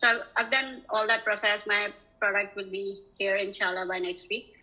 So I've done all that process. My product will be here inshallah by next week.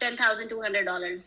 $10,200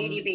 DDP।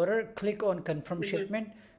order, click on confirm shipment.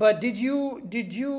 but did you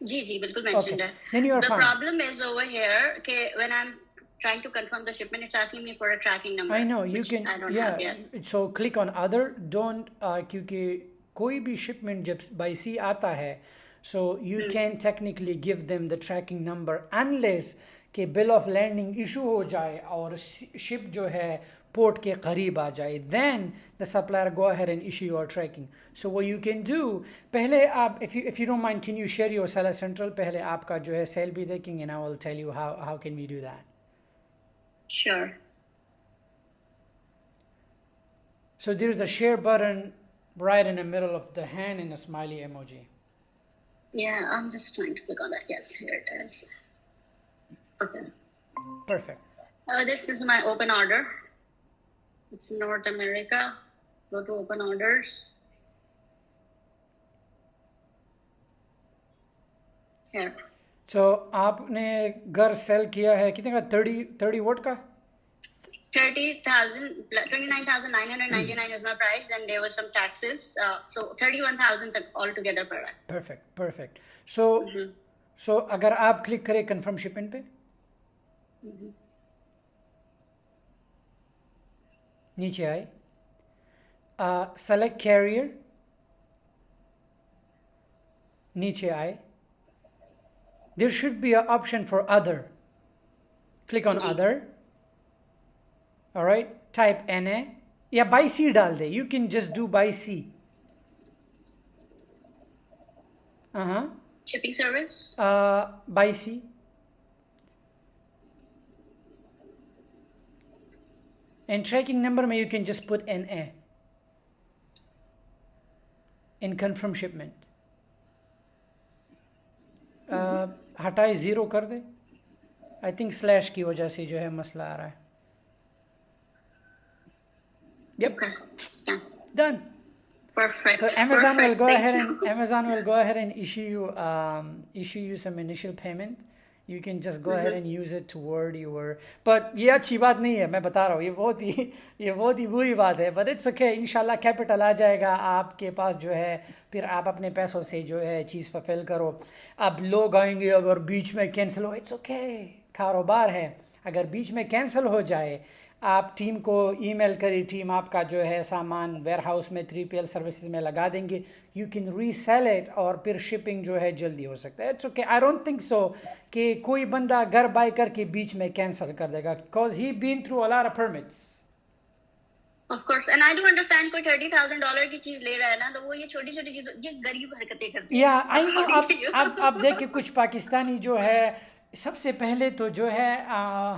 جی بالکل Okay, mentioned ہے. then you are The fine. problem is over here کہ when I'm trying to confirm the shipment, it's asking me for a tracking number, I know you which can, I don't have yeah. yet. So click on other. Don't کیونکہ کوئی بھی shipment جب by sea آتا ہے, so you can technically give them the tracking number unless کہ bill of landing issue ہو جائے اور ship جو ہے پورٹ کے قریب آ جائے, then the supplier go ahead and issue your tracking. So what you can do, پہلے آپ if you don't mind, can you share your seller central, پہلے آپ کا جو ہے sale بھی دیکھیں گے, and I will tell you how can we do that. Sure. So there's a share button right in the middle of the hand and a smiley emoji. Yeah, I'm just trying to click on that. Yes, here it is. Okay. Perfect. This is my open order. It's North America. Go to open orders. Here. So آپ نے گھر cell کیا ہے کتنے کا, 30 what کا 30,000, 29,999 is my price. Then there was some taxes. So 31,000 altogether per run. perfect. So اگر آپ کلک کریں کنفرم شپمنٹ پہ, نیچے آئے, سلیکٹ کیریئر, نیچے آئے, there should be an option for other. Click on other. All right, type NA یا by C ڈال دے, you can just do by C. Shipping service. By C. And tracking number میں you can just put NA in confirm shipment. ہٹائے 0 کر دے, I think slash کی وجہ سے جو ہے مسئلہ آ رہا ہے. Yep. Okay. Scan. Done. Perfect. So Amazon Perfect. will go Thank ahead you. and Amazon will go ahead and issue you some initial payment. You can just go ahead and use it toward your. But یہ اچھی بات نہیں ہے, میں بتا رہا ہوں, یہ بہت ہی بری بات ہے. But it's okay. انشاءاللہ کیپٹل آ جائے گا آپ کے پاس جو ہے, پھر آپ اپنے پیسوں سے جو ہے چیز فلفل کرو. اب لوگ آئیں گے اگر بیچ میں کینسل ہو, it's okay. کاروبار ہے, اگر بیچ میں کینسل ہو جائے آپ ٹیم کو ای میل کری, ٹیم آپ کا جو ہے سامان ویئر ہاؤس میں 3PL سروسز میں لگا دیں گے, you can resell it, اور پھر شپنگ جو ہے جلدی ہو سکتا ہے. It's okay. I don't think so کہ کوئی بندہ گھر بائی کر کے بیچ میں کینسل کر دے گا, because he been through a lot of permits. Of course, and I do understand کوئی $30,000 کی چیز لے رہا ہے نا, تو وہ یہ چھوٹی چھوٹی چیزوں, یہ غریب حرکتیں کرتے ہیں. یا آئی نو. اب دیکھیں کچھ پاکستانی جو ہے, سب سے پہلے تو جو ہے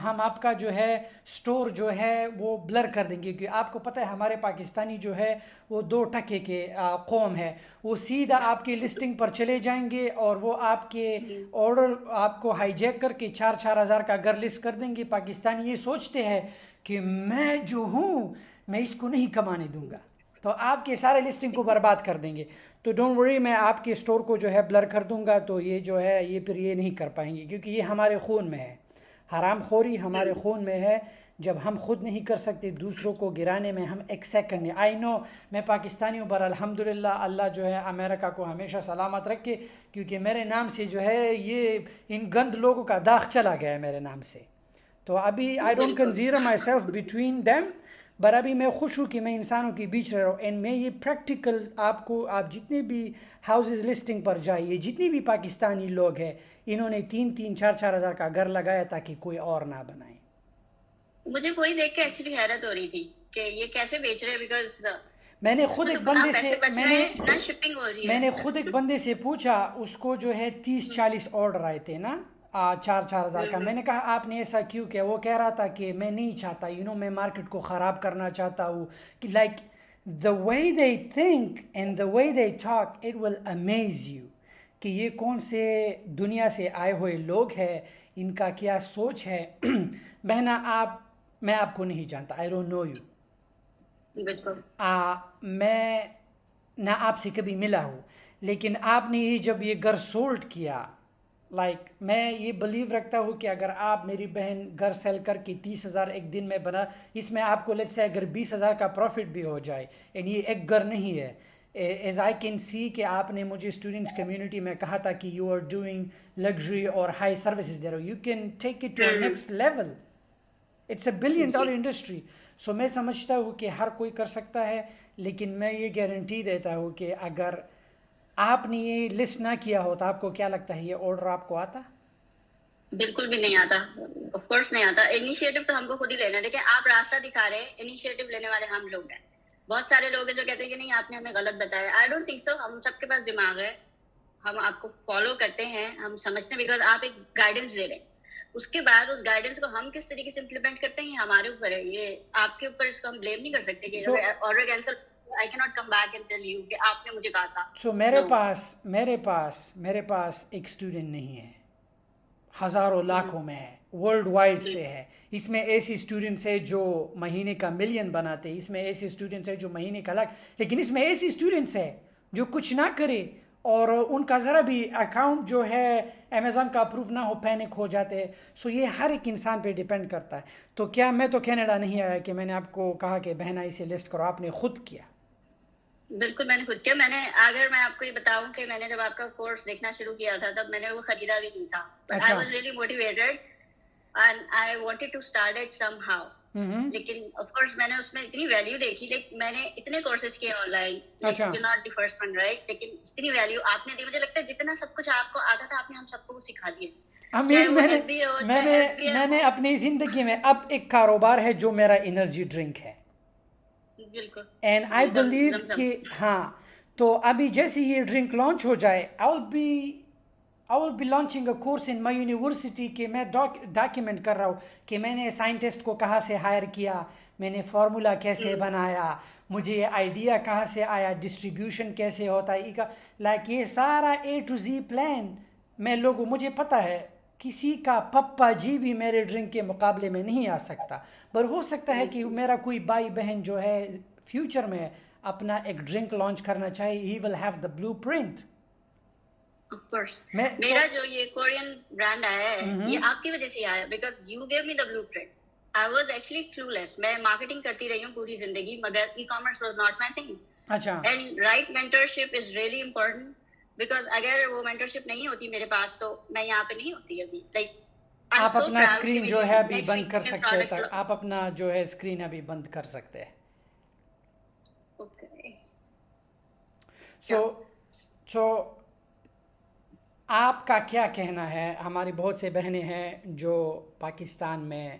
ہم آپ کا جو ہے سٹور جو ہے وہ بلر کر دیں گے, کیونکہ آپ کو پتہ ہے ہمارے پاکستانی جو ہے وہ 2 ٹکے کے قوم ہے. وہ سیدھا آپ کی لسٹنگ پر چلے جائیں گے اور وہ آپ کے آرڈر آپ کو ہائی جیک کر کے 4,000 کا گھر لسٹ کر دیں گے. پاکستانی یہ سوچتے ہیں کہ میں جو ہوں میں اس کو نہیں کمانے دوں گا, تو آپ کے سارے لسٹنگ کو برباد کر دیں گے. تو ڈونٹ وری, میں آپ کے اسٹور کو جو ہے بلر کر دوں گا, تو یہ جو ہے یہ پھر یہ نہیں کر پائیں گے, کیونکہ یہ ہمارے خون میں ہے. حرام خوری ہمارے خون میں ہے. جب ہم خود نہیں کر سکتے دوسروں کو گرانے میں ہم ایک سیکنڈ نہیں. آئی نو میں پاکستانی ہوں, پر الحمدللہ اللہ جو ہے امریکہ کو ہمیشہ سلامت رکھے, کیونکہ میرے نام سے جو ہے یہ ان گند لوگوں کا داغ چلا گیا ہے میرے نام سے. تو ابھی I don't consider myself between them, پر ابھی میں خوش ہوں کہ میں انسانوں کے بیچ رہ رہا ہوں. اینڈ میں یہ پریکٹیکل آپ کو, آپ جتنے بھی ہاؤسز لسٹنگ پر جائیے, جتنی بھی پاکستانی لوگ ہیں, انہوں نے 3,000 4,000 کا گھر لگایا تاکہ کوئی اور نہ بنائے. مجھے وہی دیکھ کے ایکچولی حیرت ہو رہی تھی کہ یہ کیسے بیچ رہے ہیں, بیکاز میں نے خود ایک بندے سے شپنگ ہو رہی ہے. میں نے خود ایک بندے سے پوچھا, اس کو جو ہے 30-40 آرڈر آئے تھے نا 4,000 کا. میں نے کہا آپ نے ایسا کیوں کیا؟ وہ کہہ رہا تھا کہ میں نہیں چاہتا, میں مارکیٹ کو خراب کرنا چاہتا ہوں. کہ like the way they think and the way they talk, it will amaze you کہ یہ کون سے دنیا سے آئے ہوئے لوگ ہیں, ان کا کیا سوچ ہے. بہنا میں آپ کو نہیں جانتا, I don't know you. بالکل. میں نہ آپ سے کبھی ملا ہوں, لیکن آپ نے یہ جب یہ گھر سولڈ کیا, لائک میں یہ بلیو رکھتا ہوں کہ اگر آپ میری بہن گھر سیل کر کے 30,000 ایک دن میں بنا, اس میں آپ کو لیٹس سے اگر 20,000 کا پروفٹ بھی ہو جائے, اینڈ یہ ایک گھر نہیں ہے, ایز آئی کین سی کہ آپ نے مجھے اسٹوڈنٹس کمیونٹی میں کہا تھا کہ یو آر ڈوئنگ لگژری اور high services there you can take it to a next level. It's a $1 billion industry. So میں سمجھتا ہوں کہ ہر کوئی کر سکتا ہے, لیکن میں یہ گارنٹی دیتا ہوں کہ اگر آپ نے یہ لسٹ نہ کیا ہوتا, آپ کو کیا لگتا ہے یہ آرڈر آپ کو آتا؟ بالکل بھی نہیں آتا, آف کورس نہیں آتا. انیشیٹو تو ہم کو خود ہی لینا ہے. دیکھیں آپ راستہ دکھا رہے ہیں, انیشیٹو لینے والے ہم لوگ ہیں. بہت سارے لوگ ہیں جو کہتے ہیں کہ نہیں آپ نے ہمیں غلط بتایا. آئی ڈونٹ تھنک سو. ہم سب کے پاس دماغ ہے, ہم آپ کو فالو کرتے ہیں, ہم سمجھتے ہیں, بیکاز آپ ایک گائیڈنس دے رہے ہیں. اس کے بعد اس گائیڈنس کو ہم کس طریقے سے امپلیمنٹ کرتے ہیں یہ ہمارے اوپر ہے. یہ آپ کے اوپر اس کو ہم بلیم نہیں کر سکتے کہ آرڈر کینسل, آئی کی not come back and tell you کہ آپ نے مجھے کہا تھا. سو میرے پاس ایک اسٹوڈنٹ نہیں ہے, ہزاروں لاکھوں میں ہے, ورلڈ وائڈ سے ہے. اس میں ایسی اسٹوڈنٹس ہے جو مہینے کا ملین بناتے ہیں, اس میں ایسی اسٹوڈنٹس ہے جو مہینے کا لاکھ, لیکن اس میں ایسی اسٹوڈنٹس ہے جو کچھ نہ کرے اور ان کا ذرا بھی اکاؤنٹ جو ہے امیزون کا اپروو نہ ہو پینک ہو جاتے ہیں. سو یہ ہر ایک انسان پہ ڈیپینڈ کرتا ہے. تو کیا میں تو کینیڈا نہیں آیا کہ میں نے آپ کو کہا کہ بہنا اسے لسٹ کرو, آپ نے خود کیا. بالکل میں نے خود کیا. اگر میں آپ کو یہ بتاؤں کہ میں نے جب آپ کا کورس دیکھنا شروع کیا تھا تب میں نے وہ خریدا بھی نہیں تھا. But I was really motivated and I wanted to start it somehow. لیکن آف کورس میں نے اس میں اتنی ویلیو دیکھی, لیکن میں نے اتنے کورسز کیے on line, you not the first one right, لیکن اتنی ویلیو آپ نے دی. مجھے لگتا ہے جتنا سب کچھ آپ کو آتا تھا آپ نے ہم سب کو وہ سکھا دیا. میں نے اپنی زندگی میں اب ایک کاروبار ہے جو میرا انرجی ڈرنک ہے, اینڈ آئی بلیو کہ ہاں, تو ابھی جیسے یہ ڈرنک لانچ ہو جائے I will be launching a course in my university کہ میں ڈاکیومنٹ کر رہا ہوں کہ میں نے سائنٹسٹ کو کہاں سے ہائر کیا, میں نے فارمولا کیسے بنایا, مجھے یہ آئیڈیا کہاں سے آیا, ڈسٹریبیوشن کیسے ہوتا ہے, لائک یہ سارا A to Z پلان میں لوگوں, مجھے پتہ ہے کسی کا پپا جی بھی میرے ڈرنک کے مقابلے میں نہیں آ سکتا, پر ہو سکتا ہے کہ میرا کوئی بھائی بہن جو ہے فیوچر میں اپنا ایک ڈرنک لانچ کرنا چاہے, he will have the blueprint. Of course. میرا جو یہ کورین برانڈ آیا ہے یہ آپ کی وجہ سے آیا, because you give me the blueprint. I was actually clueless. میں مارکیٹنگ کرتی رہی ہوں پوری زندگی, مگر ecommerce was not my thing. اچھا. And right mentorship is really important, because اگر وہ مینٹرشپ نہیں ہوتی میرے پاس تو میں یہاں پہ نہیں ہوتی ابھی. لائک آپ اپنا اسکرین جو ہے ابھی بند کر سکتے ہیں, تک آپ اپنا جو ہے اسکرین ابھی بند کر سکتے ہیں. اوکے. سو آپ کا کیا کہنا ہے؟ ہماری بہت سے بہنیں ہیں جو پاکستان میں,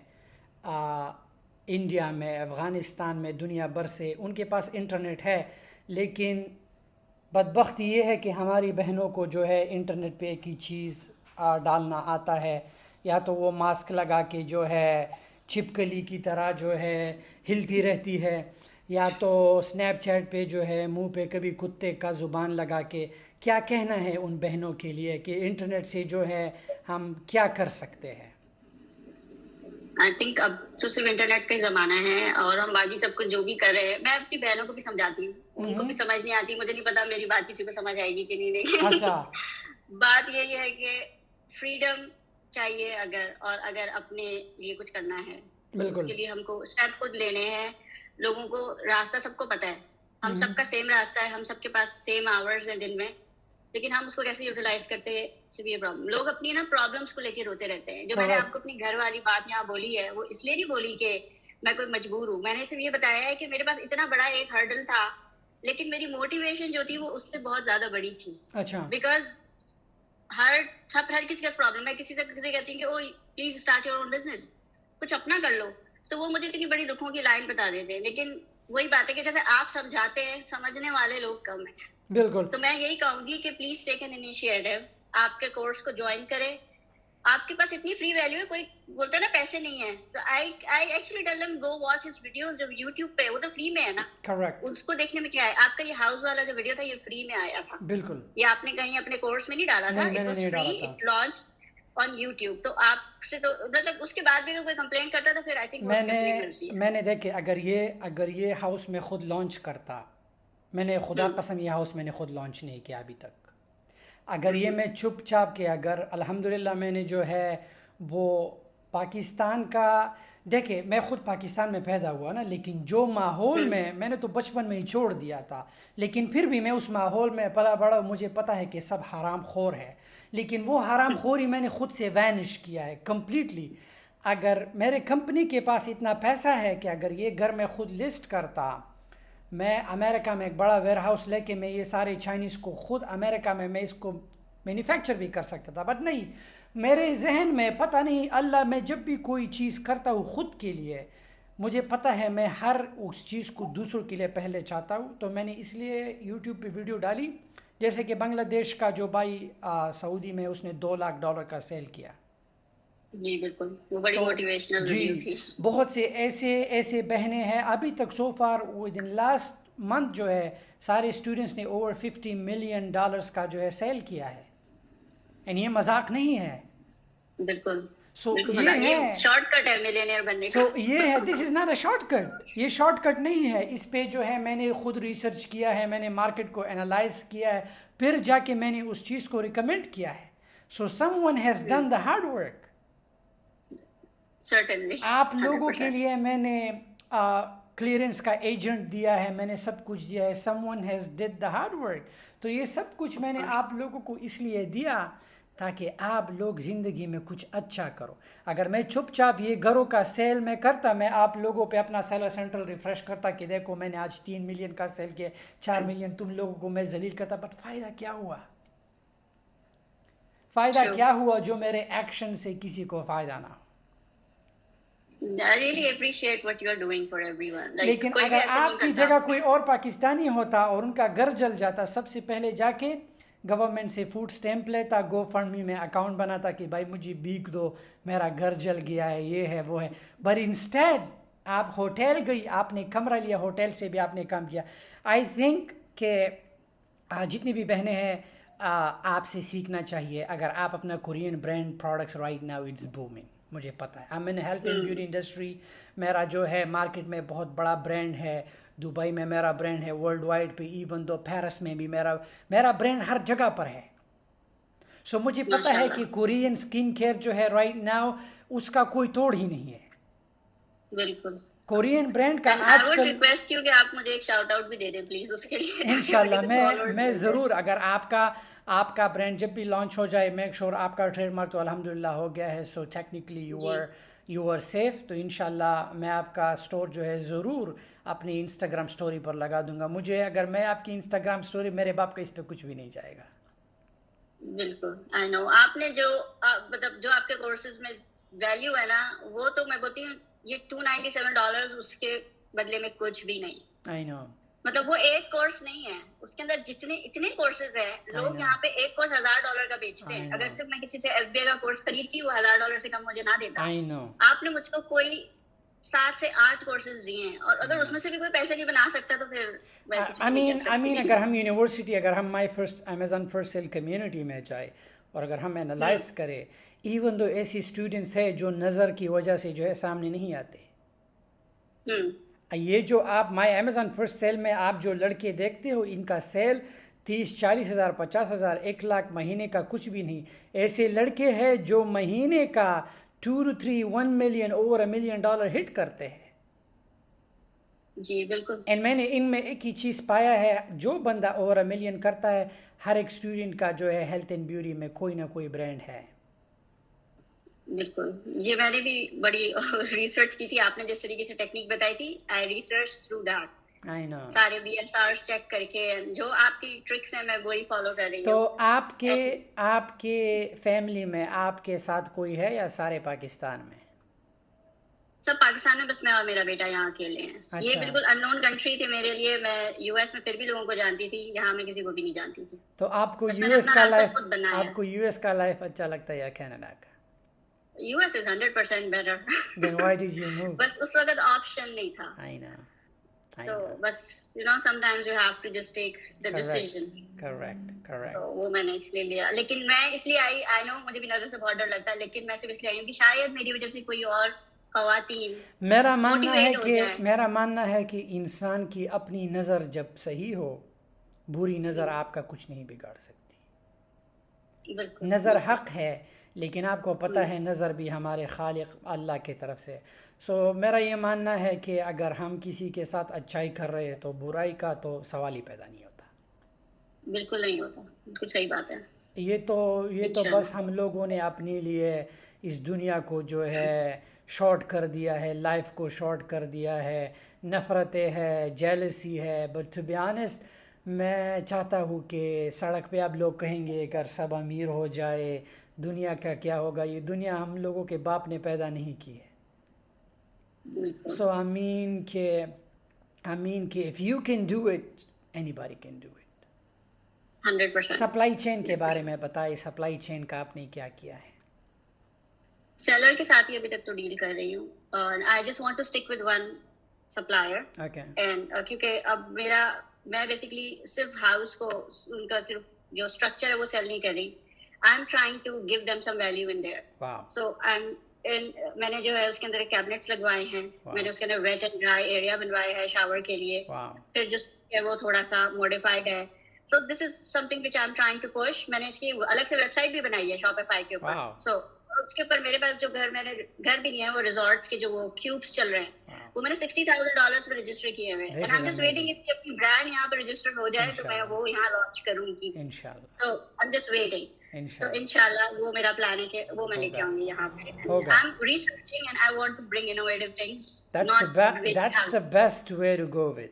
انڈیا میں, افغانستان میں, دنیا بھر سے ان کے پاس انٹرنیٹ ہے, لیکن بدبختی یہ ہے کہ ہماری بہنوں کو جو ہے انٹرنیٹ پہ ایک ہی چیز ڈالنا آتا ہے, یا تو وہ ماسک لگا کے جو ہے چھپکلی کی طرح جو ہے ہلتی رہتی ہے, یا تو سنیپ چیٹ پہ جو ہے منہ پہ کبھی کتے کا زبان لگا کے. کیا کہنا ہے ان بہنوں کے لیے کہ انٹرنیٹ سے جو ہے ہم کیا کر سکتے ہیں؟ آئی تھنک اب تو صرف انٹرنیٹ کا ہی زمانہ ہے اور ہم باقی سب کچھ جو بھی کر رہے ہیں, میں اپنی بہنوں کو بھی سمجھاتی ہوں, ان کو بھی سمجھ نہیں آتی. مجھے نہیں پتا میری بات کسی کو سمجھ آئے گی کہ نہیں, لیکن بات یہی ہے کہ فریڈم چاہیے اگر اپنے لیے کچھ کرنا ہے تو اس کے لیے ہم کو اسٹیپ خود لینے ہیں. لوگوں کو راستہ سب کو پتا ہے, ہم سب کا سیم راستہ ہے, ہم سب کے پاس سیم آورز ہیں دن میں, لیکن ہم اس کو کیسے یوٹیلائز کرتے ہیں سے بھی یہ پرابلم. لوگ اپنی نا پرابلمس کو لے کے روتے رہتے ہیں. جو میں نے آپ کو اپنی گھر والی بات یہاں بولی ہے وہ اس لیے نہیں بولی کہ میں کوئی مجبور ہوں. میں نے صرف یہ بتایا ہے کہ میرے پاس اتنا بڑا ایک ہرڈل تھا, لیکن میری موٹیویشن جو تھی وہ اس سے بہت زیادہ بڑی تھی. بیکاز ہر کسی کا پرابلم ہے. کسی کہتی ہیں کہ oh please start your own business, کچھ اپنا کر لو, تو وہ مجھے اتنی بڑی دکھوں کی لائن بتا دیتے ہیں. لیکن وہی بات ہے کہ جیسے آپ سمجھاتے ہیں, سمجھنے والے لوگ کم ہیں. بالکل. تو میں یہی کہوں گی کہ پلیز ٹیک این انیشیٹو, آپ کے کورس کو جوائن کریں. آپ کے پاس اتنی فری ویلیو ہے, کوئی بولتا ہے نا پیسے نہیں ہیں, تو I actually tell them go watch his videos جو یوٹیوب پہ, وہ تو فری میں ہے نا. کریکٹ. اس کو دیکھنے میں کیا ہے, آپ کا یہ ہاؤس والا جو ویڈیو تھا یہ فری میں آیا تھا. بالکل. یہ آپ نے کہیں اپنے کورس میں نہیں ڈالا تھا, it was free, it launch on YouTube. تو آپ سے تو مطلب اس کے بعد بھی کوئی کمپلین کرتا تو پھر آئی تھنک وہ اپنی مرضی ہے. میں نے دیکھے اگر یہ ہاؤس میں خود لانچ کرتا, میں نے خدا قسم یہ ہاؤس میں نے خود لانچ نہیں کیا ابھی تک. اگر یہ میں چھپ چھاپ کے, اگر الحمدللہ میں نے جو ہے وہ پاکستان کا دیکھیں میں خود پاکستان میں پیدا ہوا نا، لیکن جو ماحول میں نے تو بچپن میں ہی چھوڑ دیا تھا، لیکن پھر بھی میں اس ماحول میں پلا بڑا، مجھے پتہ ہے کہ سب حرام خور ہے، لیکن وہ حرام خوری میں نے خود سے وینش کیا ہے کمپلیٹلی. اگر میرے کمپنی کے پاس اتنا پیسہ ہے کہ اگر یہ گھر میں خود لسٹ کرتا، میں امریکہ میں ایک بڑا ویئر ہاؤس لے کے میں یہ سارے چائنیز کو خود امریکہ میں اس کو مینوفیکچر بھی کر سکتا تھا، بٹ نہیں، میرے ذہن میں پتہ نہیں، اللہ میں جب بھی کوئی چیز کرتا ہوں خود کے لیے، مجھے پتہ ہے میں ہر اس چیز کو دوسروں کے لیے پہلے چاہتا ہوں. تو میں نے اس لیے یوٹیوب پہ ویڈیو ڈالی، جیسے کہ بنگلہ دیش کا جو بھائی سعودی میں اس نے $2 لاکھ کا سیل کیا. جی بالکل، وہ بڑی تو موٹیویشنل جی ویڈیو تھی. بہت سے ایسے بہنیں ہیں ابھی تک so far within last month جو ہے سارے اسٹوڈنٹس نے اوور $50 ملین کا جو ہے سیل کیا ہے، یعنی یہ مذاق نہیں ہے. بالکل سو بالکل یہ یہ ہے، شارٹ کٹ ہے ملینئر بننے کا. سو یہ ہے، دس is not a short cut, یہ شارٹ کٹ نہیں ہے. اس پہ جو ہے میں نے خود ریسرچ کیا ہے، میں نے مارکیٹ کو انالائز کیا ہے، پھر جا کے میں نے اس چیز کو ریکمینڈ کیا ہے. So someone has done the hard work. Certainly آپ لوگوں کے 100%. لیے میں نے کلیئرنس کا ایجنٹ دیا ہے، میں نے سب کچھ دیا ہے. Someone has did the hard work. تو یہ سب کچھ میں نے آپ لوگوں کو اس لیے دیا تاکہ آپ لوگ زندگی میں کچھ اچھا کرو. اگر میں چپ چاپ یہ گھروں کا سیل میں کرتا، میں آپ لوگوں پہ اپنا سیلر سینٹرل ریفریش کرتا کہ دیکھو میں نے آج 3 ملین کا سیل کیا، 4 ملین تم لوگوں کو میں ذلیل کرتا، بٹ فائدہ کیا ہوا؟ فائدہ کیا ہوا جو میرے ایکشن سے کسی کو فائدہ نہ ہو؟ I really appreciate what you are doing for everyone. Like, لیکن کوئی بھی اگر ایسے نہیں آپ کی کرتا. جگہ کوئی اور پاکستانی ہوتا اور ان کا گھر جل جاتا، سب سے پہلے جا کے گورنمنٹ سے فوڈ سٹیمپ لیتا، گو فنڈ می میں اکاؤنٹ بناتا کہ بھائی مجھے بھیک دو، میرا گھر جل گیا ہے، یہ ہے وہ ہے. بٹ انسٹیڈ آپ ہوٹل گئی، آپ نے کمرہ لیا، ہوٹل سے بھی آپ نے کام کیا. آئی تھنک کہ جتنی بھی بہنیں ہیں آپ سے سیکھنا چاہیے. اگر آپ اپنا Korean brand products right now it's booming, مجھے پتہ ہے. I mean health and beauty industry میرا جو ہے مارکیٹ میں بہت بڑا برانڈ ہے. دبئی میں میرا برانڈ ہے، ورلڈ وائڈ پہ، ایون دو پیرس میں بھی میرا برانڈ ہر جگہ پر ہے. سو مجھے پتہ ہے کہ کورین سکن کیئر جو ہے رائٹ ناؤ اس کا کوئی توڑ ہی نہیں ہے. بالکل. کورین برانڈ کا And I آج would کل request you کہ آپ مجھے ایک شاؤٹ آؤٹ بھی دے دیں پلیز اس کے لیے. انشاءاللہ میں ضرور، اگر آپ کا برانڈ جب بھی لانچ ہو جائے، میک شور آپ کا ٹریڈ مارک تو الحمدللہ ہو گیا ہے. So technically you are safe. تو انشاءاللہ میں آپ کا اسٹور جو ہے ضرور اپنی انسٹاگرام اسٹوری پر لگا دوں گا. اگر میں آپ کی انسٹاگرام اسٹوری، میرے باپ کا اس پہ کچھ بھی نہیں جائے گا. بالکل. آئی نو آپ نے جو مطلب جو آپ کے کورسز میں ویلیو ہے نا، وہ تو میں بولتی ہوں یہ $297 اس کے بدلے میں کچھ بھی نہیں. آئی نو. مطلب وہ ایک کورس نہیں ہے، اس کے اندر اتنے کورسز ہیں. لوگ یہاں پہ ایک کورس $1000 کا بیچتے ہیں. اگر صرف میں کسی سے FBA کا کورس خریدتی، وہ $1000 سے کم مجھے نہ دیتا. آپ نے مجھ کو کوئی 7 سے 8 کورسز دیے ہیں، اور اگر اس میں سے بھی کوئی پیسے نہیں بنا سکتا تو پھر میں کچھ نہیں کر سکتی. اگر ہم یونیورسٹی، اگر ہم my first Amazon first sale community میں جائے اور اگر ہم انالائز کریں، ایون دو ایسی اسٹوڈنٹس ہیں جو نظر کی وجہ سے جو ہے سامنے نہیں آتے. یہ جو آپ مائی امیزون فرسٹ سیل میں آپ جو لڑکے دیکھتے ہو، ان کا سیل 30-40 ہزار 50 ہزار 1 لاکھ مہینے کا کچھ بھی نہیں. ایسے لڑکے ہیں جو مہینے کا 2 to 3 1 ملین اوور $1 ملین ہٹ کرتے ہیں. جی بالکل. میں نے ان میں ایک ہی چیز پایا ہے، جو بندہ اوور $1 ملین کرتا ہے، ہر ایک اسٹوڈنٹ کا جو ہے ہیلتھ اینڈ بیوٹی میں کوئی نہ کوئی برانڈ ہے. بالکل. یہ میں نے بھی بڑی ریسرچ کی تھی. آپ نے جس طریقے سے ٹیکنیک بتائی تھی، آئی ریسرچ تھرو دیٹ. سارے BSRs چیک کر کے جو آپ کی ٹرکس ہیں میں وہی فالو کر رہی ہوں. تو آپ کے فیملی میں آپ کے ساتھ کوئی ہے یا سارے پاکستان میں؟ سب پاکستان میں، بس میں اور میرا بیٹا یہاں اکیلے ہیں. یہ بالکل ان نون کنٹری تھی میرے لیے. میں US میں پھر بھی لوگوں کو جانتی تھی، یہاں میں کسی کو بھی نہیں جانتی تھی. تو آپ کو US کا لائف اچھا لگتا ہے یا کینیڈا کا؟ US is 100% better. Then why did you move? بس اس وقت آپشن نہیں تھا. I know. تو بس sometimes you have to just take the decision. Correct. تو وہ میں نے اس لیے لیا. لیکن میں اس لیے I know مجھے بھی نظر سے بہت ڈر لگتا ہے، لیکن میں صرف اس لیے آئی ہوں کہ شاید میری وجہ سے کوئی اور خواتین میرا ماننا ہے کہ انسان کی اپنی نظر جب صحیح ہو، بری نظر آپ کا کچھ نہیں بگاڑ سکتی. نظر حق ہے، لیکن آپ کو پتہ ہے نظر بھی ہمارے خالق اللہ کی طرف سے. سو میرا یہ ماننا ہے کہ اگر ہم کسی کے ساتھ اچھائی کر رہے ہیں تو برائی کا تو سوال ہی پیدا نہیں ہوتا. بالکل نہیں ہوتا, بالکل صحیح بات ہے. یہ تو بس ہم لوگوں نے اپنے لیے اس دنیا کو جو ہے شارٹ کر دیا ہے, لائف کو شارٹ کر دیا ہے, نفرتیں ہے, جیلسی ہے. بٹ ٹو بی آنیسٹ میں چاہتا ہوں کہ سڑک پہ اب لوگ کہیں گے اگر سب امیر ہو جائے دنیا کا کیا ہوگا. یہ دنیا ہم لوگوں کے باپ نے پیدا نہیں کی ہے. بالکل سو I mean کہ if you can do it anybody can do it. 100%. Supply chain کے بارے میں بتائیں, سپلائی چین کا آپ نے کیا کیا ہے؟ سیلر کے ساتھ ہی ابھی تک تو ڈیل کر رہی ہوں. I just want to stick with one supplier. And کیونکہ اب میں بیسکلی صرف ہاؤس کو ان کا صرف جو اسٹرکچر ہے وہ سیل نہیں کر رہی. I am trying to give them some value in there. So میں نے جو ہے اس کے اندر کیبنٹس لگوائے ہیں, میں نے اس کے اندر ویٹ اینڈ ڈرائی ایریا بنوایا ہے شاور کے لیے. پھر جو ہے وہ تھوڑا سا موڈیفائڈ ہے. So this is something which I'm trying to push. میں نے اس کی الگ سے ویب سائٹ بھی بنائی ہے شاپیفائی کے اوپر. سو اس کے اوپر میرے پاس جو گھر بھی نہیں ہے وہ ریزورٹس کے جو وہ کیوبس چل رہے ہیں وہ میں نے $60,000 پہ رجسٹر کیے ہوئے ہیں. And I am just waiting کہ اپنی برانڈ یہاں پہ رجسٹر ہو جائے تو میں وہ یہاں لانچ کروں گی. تو آئی ایم جسٹ ویٹنگ. تو انشاءاللہ وہ میرا پلان ہے کہ وہ میں لے کے آؤں گی یہاں پہ. I am researching and I want to bring innovative things. That's the best way to go with.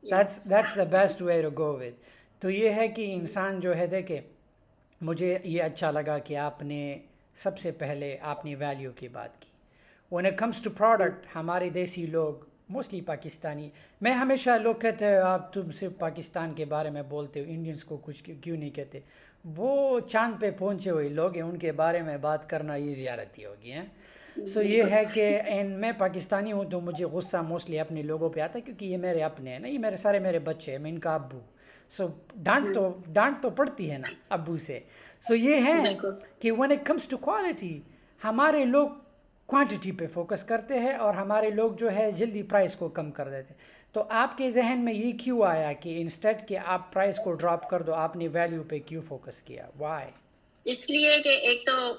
That's the best way to go with. تو یہ ہے کہ انسان جو ہے دیکھے, مجھے یہ اچھا لگا کہ آپ نے سب سے پہلے آپ نے ویلیو کی بات کی. when it comes to product ہمارے دیسی لوگ موسٹلی پاکستانی, میں ہمیشہ لوگ کہتے ہیں آپ تم صرف پاکستان کے بارے میں بولتے ہو, انڈینس کو کچھ کیوں نہیں کہتے. وہ چاند پہ پہنچے ہوئے لوگ ہیں, ان کے بارے میں بات کرنا یہ زیارتی ہوگی ہیں. سو یہ ہے کہ میں پاکستانی ہوں تو مجھے غصہ موسٹلی اپنے لوگوں پہ آتا ہے کیونکہ یہ میرے اپنے ہیں نا, یہ میرے بچے ہیں, میں ان کا ابو. سو ڈانٹ تو پڑتی ہے نا ابو سے. سو یہ ہے کہ when it comes to quality ہمارے لوگ کوانٹٹی پہ فوکس کرتے ہیں اور ہمارے لوگ جو ہے جلدی پرائس کو کم کر دیتے. تو آپ کے ذہن میں یہ کیوں آیا کہ انسٹیڈ کہ آپ پرائس کو ڈراپ کر دو آپ نے ویلیو پہ کیوں فوکس کیا؟ وائی؟ اس لیے کہ ایک تو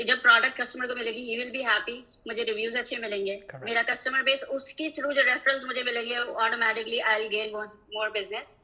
جب پروڈکٹ کسٹمر کو ملے گی ہی ول بی ہیپی, مجھے ریویوز اچھے ملیں گے, میرا کسٹمر بیس اس کی تھرو جو ریفرنس مجھے ملیں گے automatically I will gain more business.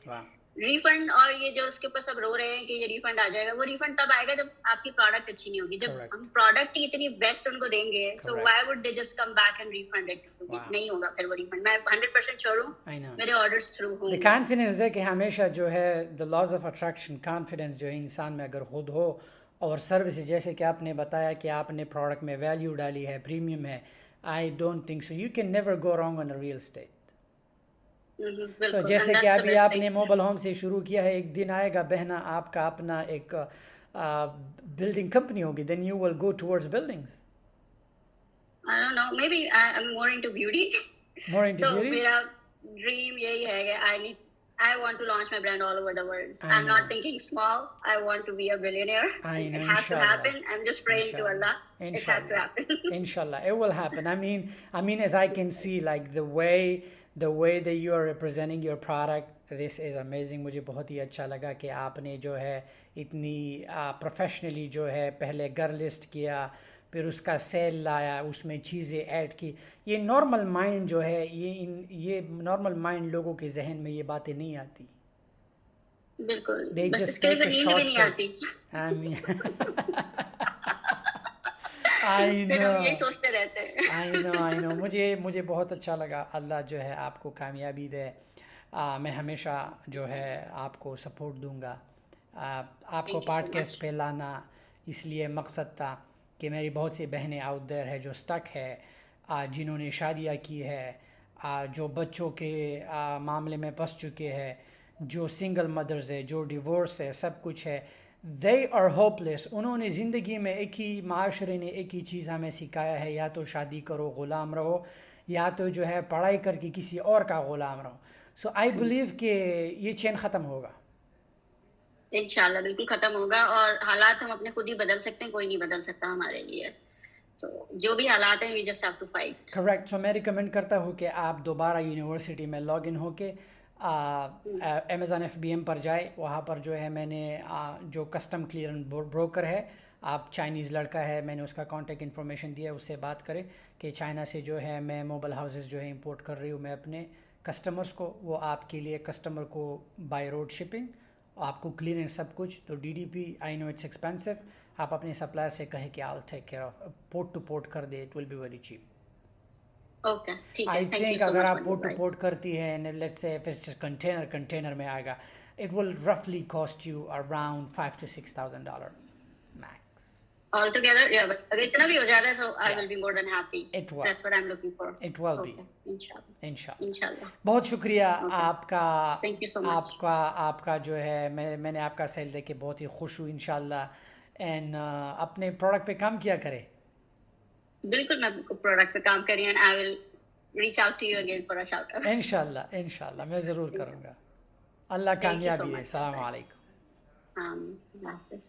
Refund اور یہ جو اس کے اوپر سب رو رہے ہیں کہ یہ ریفنڈ آ جائے گا, وہ ریفنڈ تب آئے گا جب آپ کی پروڈکٹ اچھی نہیں ہوگی. جب ہم پروڈکٹ ہی اتنی بیسٹ ان کو دیں گے so why would they just come back and refund it. نہیں ہوگا پھر وہ ریفنڈ. میں 100% شیور ہوں میرے آرڈرز تھرو ہوں گے. کانفیڈنس دے کہ ہمیشہ جو ہے the laws of attraction, confidence جو ہے انسان میں اگر خود ہو اور سروس جیسے کہ آپ نے بتایا کہ آپ نے پروڈکٹ میں ویلیو ڈالی ہے, پریمیم ہے, آئی don't think so you can never go wrong on a real estate. تو جیسے کہ ابھی آپ نے موبائل ہوم سے شروع کیا ہے, ایک دن آئے گا بہنا آپ کا اپنا ایک بلڈنگ کمپنی ہوگی, then you will go towards buildings. I don't know, maybe I'm more into beauty. So میرا dream یہی ہے کہ I want to launch my brand all over the world. I'm not thinking small. I want to be a billionaire. It has to happen. I'm just praying to Allah. It has to happen. Inshallah, it will happen. I mean, as I can see, like the way that you are representing your product, this is amazing. مجھے بہت ہی اچھا لگا کہ آپ نے جو ہے اتنی پروفیشنلی جو ہے پہلے گھر لسٹ کیا, پھر اس کا سیل لایا, اس میں چیزیں ایڈ کی. یہ نارمل مائنڈ جو ہے یہ نارمل مائنڈ لوگوں کے ذہن میں یہ باتیں نہیں آتی. بالکل, They بس just اس کے لیے take a نیند بھی نہیں آتی. I know. یہی سوچتے رہتے ہیں. I know. مجھے بہت اچھا لگا. اللہ جو ہے آپ کو کامیابی دے. میں ہمیشہ جو ہے آپ کو سپورٹ دوں گا. آپ کو پاڈ کاسٹ پہ لانا اس لیے مقصد تھا کہ میری بہت سی بہنیں آؤٹ دیر ہے جو سٹک ہے, جنہوں نے شادیاں کی ہے, جو بچوں کے معاملے میں پھنس چکے ہیں, جو سنگل مدرز ہے, جو ڈیورس ہے, سب کچھ ہے. they are hopeless. انہوں نے زندگی میں ایک ہی معاشرے نے ایک ہی چیز ہمیں سکھایا ہے, یا تو شادی کرو غلام رہو, یا تو جو ہے پڑھائی کر کے کسی اور کا غلام رہو. سو آئی بلیو کہ یہ چین ختم ہوگا. انشاءاللہ بالکل ختم ہوگا, اور حالات ہم اپنے خود ہی بدل سکتے ہیں, کوئی نہیں بدل سکتا ہمارے لیے. تو جو بھی حالات ہیں we just have to fight. Correct. So میں ریکمینڈ کرتا ہوں کہ آپ دوبارہ یونیورسٹی میں لاگ ان ہو کے امیزون FBM پر جائے, وہاں پر جو ہے میں نے جو کسٹم کلیئرنس بروکر ہے, آپ چائنیز لڑکا ہے, میں نے اس کا کانٹیکٹ انفارمیشن دیا, اس سے بات کرے کہ چائنا سے جو ہے میں موبائل ہاؤسز جو ہے امپورٹ کر رہی ہوں میں اپنے کسٹمرز کو, وہ آپ کے لیے کسٹمر کو بائی روڈ شپنگ, آپ کو کلیئرنس سب کچھ. تو DDP I know it's expensive, آپ اپنے سپلائر سے کہیں کہ all take care of, port to port کر دے, it will be very cheap. Okay ٹھیک ہے, I thank you think so اگر مچ آپ for the port to advice. Port کرتی ہیں, لیٹس سے کنٹینر میں آئے گا, اٹ ول رفلی cost you around $5,000 to $6,000 max. All together یا بس اگر اتنا بھی ہو جاتا ہے تو I will yes be more than happy. It will that's what I am looking for. It will be okay انشاءاللہ انشاءاللہ. انشاءاللہ. بہت شکریہ اوکے آپ کا. Thank you so much. آپ کا جو ہے میں نے آپ کا سیل دے کے بہت ہی خوش ہوں انشاءاللہ. اینڈ اپنے پروڈکٹ پہ کام کیا کرے. بالکل میں پروڈکٹ پہ کام کری and I will reach out to you again for a shout out. انشاءاللہ میں ضرور کروں گا. اللہ تھینک یو سو کامیابی دے. مچ. السلام علیکم. اللہ حافظ.